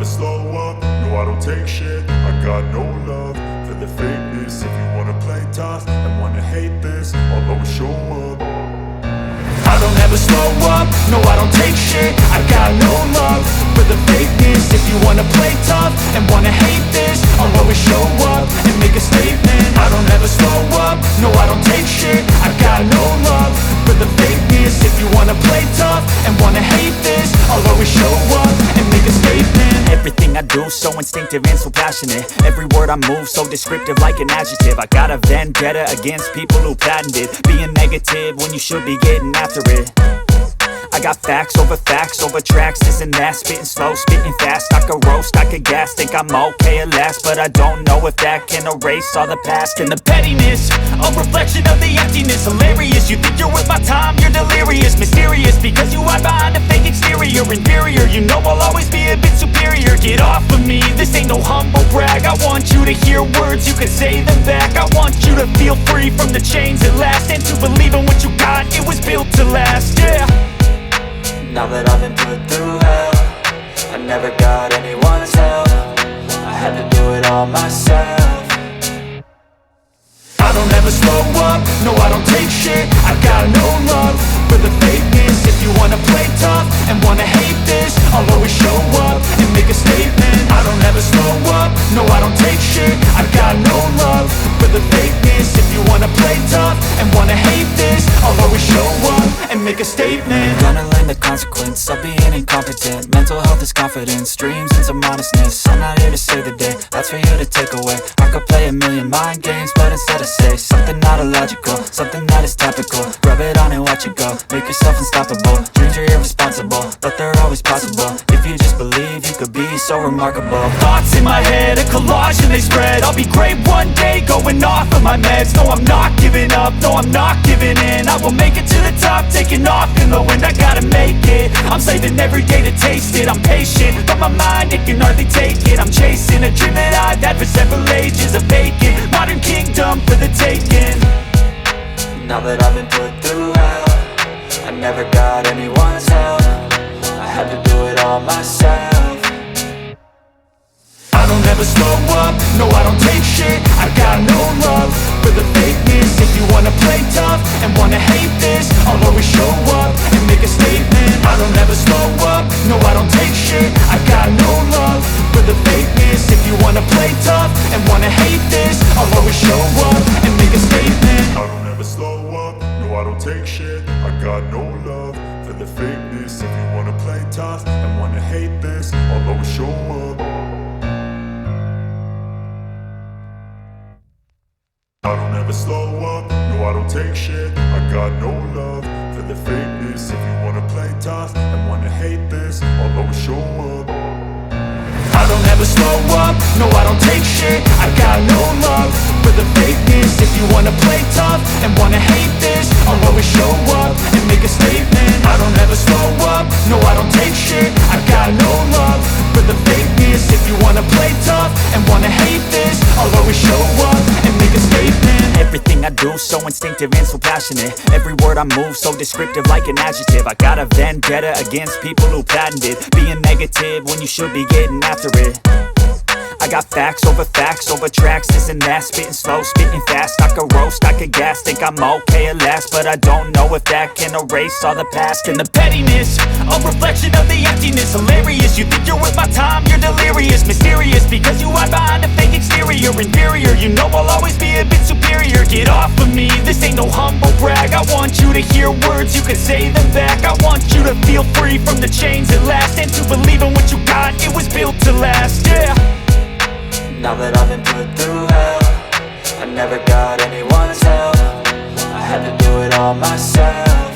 slow up, no I don't take shit. I got no love for the fakeness. If you wanna play tough and wanna hate this, I'll always show up. I don't ever slow up, no I don't take shit. I got no love for the fakeness. If you wanna play tough and wanna hate this, I'll always show up and make a statement. I don't ever slow up, no I don't take shit. I got no love for the fakeness. If you wanna play tough and wanna hate this, I'll always show up and make a statement. Everything I do so instinctive and so passionate. Every word I move so descriptive like an adjective. I got a vendetta against people who patented being negative when you should be getting after it. I got facts over tracks, this and that. Spitting slow, spitting fast, I could roast, I could gas. Think I'm okay at last, but I don't know if that can erase all the past. And the pettiness, a reflection of the emptiness. Hilarious, you think you're worth my time, you're delirious. Mysterious, because you hide behind a fake exterior. Inferior, you know I'll always be a bit superior. Get off of me, this ain't no humble brag. I want you to hear words, you can say them back. I want you to feel free from the chains at last, and to believe in what you got, it was built to last, yeah. Now that I've been put through hell, I never got anyone's help. I had to do it all myself. I don't ever slow up, no I don't take shit. I got no love for the fakeness. If you wanna play tough and wanna hate this, I'll always show up and make a statement. I don't ever slow up, no I don't take shit. I got no love for the fakeness. If you wanna play tough and wanna hate this, I'll always show up and make a statement. Gonna learn the consequence of being incompetent. Mental health is confidence, dreams and some honestness. I'm not here to save the day, that's for you to take away. I could play a million mind games, but instead I say something not illogical, something that is topical. Rub it on and watch it go, make yourself unstoppable. Dreams are irresponsible, but they're always possible. If you just believe, you could be so remarkable. Thoughts in my head, a collage and they spread. I'll be great one day, going off of my meds. No, I'm not giving up, no, I'm not giving in. I will make it to the top, taking off in the wind. I gotta make it, I'm saving every day to taste it. I'm patient, but my mind, it can hardly take it. I'm chasing a dream that I've had for several ages. A vacant, modern kingdom for the taking. Now that I've been put through hell, I never got anyone's help. I had to do it all myself. I don't ever slow up, no I don't take shit. I got no love for the fakeness. If you wanna play tough and wanna hate this, I'll always show up and make a statement. I don't ever slow up, no I don't take shit. I got no love for the fakeness. If you wanna play tough and wanna hate this, I'll always show up and make a statement. I don't ever slow up, no I don't take shit. I got no love for the fakeness. If you wanna play tough and wanna hate this, I'll always show up. I don't ever slow up, no I don't take shit. I got no love for the fakeness. If you wanna play tough and wanna hate this, I'll always show up. I don't ever slow up, no I don't take shit. I got no love for the fakeness. If you wanna play tough and wanna hate this, I'll always show up and make a statement. I don't ever slow up, no I don't take shit. I got no love for the fakeness. If you wanna play tough and wanna hate this, I'll always show up and make a statement. Everything I do so instinctive and so passionate. Every word I move so descriptive like an adjective. I got a vendetta against people who patented being negative when you should be getting after it. I got facts over tracks, this and that. Spitting slow, spitting fast, I could roast, I could gas. Think I'm okay at last, but I don't know if that can erase all the past. And the pettiness, a reflection of the emptiness. Hilarious, you think you're worth my time, you're delirious. Mysterious, because you hide behind a fake exterior. Inferior, you know I'll always be a bit superior. Get off of me, this ain't no humble brag. I want you to hear words, you can say them back. I want you to feel free from the chains at last, and to believe in what you got, it was built to last, yeah. Now that I've been put through hell, I never got anyone's help. I had to do it all myself.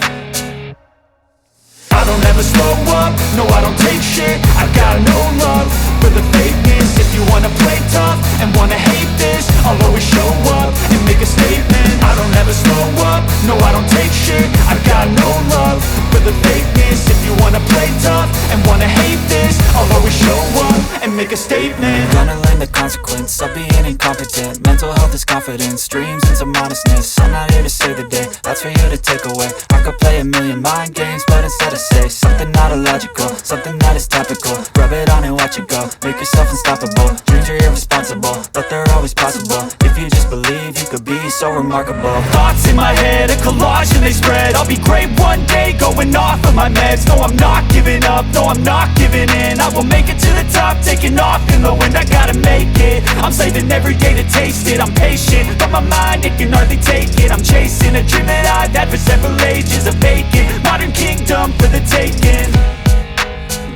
I don't ever slow up, no I don't take shit. I got no love for the fakeness. If you wanna play tough and wanna hate this, I'll always show up and make a statement. I don't ever slow up, no I don't take shit. I got no love for the fakeness. If you wanna play tough and wanna hate this, I'll always show up and make a statement. Gonna learn the consequence of being incompetent. Mental health is confidence, dreams and some honestness. I'm not here to save the day, that's for you to take away. I could play a million mind games, but instead I say something not illogical, something that is topical. Rub it on and watch it go, make yourself unstoppable. Dreams are irresponsible, but they're always possible. If you just believe, you could be so remarkable. Thoughts in my head, a collage and they spread. I'll be great one day, going off of my meds. No, I'm not giving up, no, I'm not giving in. I will make it to the top, taking off in the wind. I gotta make it, I'm saving every day to taste it. I'm patient, but my mind, it can hardly take it. I'm chasing a dream that I've had for several ages. A vacant, modern kingdom for the taking.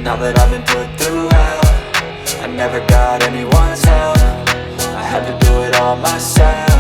Now that I've been put through hell, I never got anyone's help. I had to do it all myself.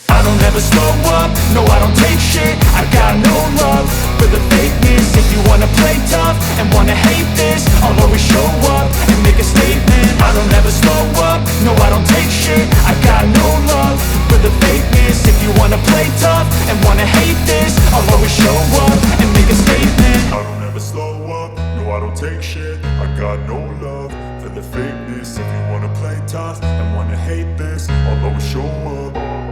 I don't ever slow up, no I don't take shit. I got no love for the fakeness. If you wanna play tough and wanna hate this, I'll always show up and make a statement. I don't ever slow up, no I don't take shit. I got no love for the fakeness. If you wanna play tough and wanna hate this, I'll always show up and make a statement. I don't ever slow up, no I don't take shit. I got no love for the fakeness. If you wanna play tough and wanna hate this, I'll always show up.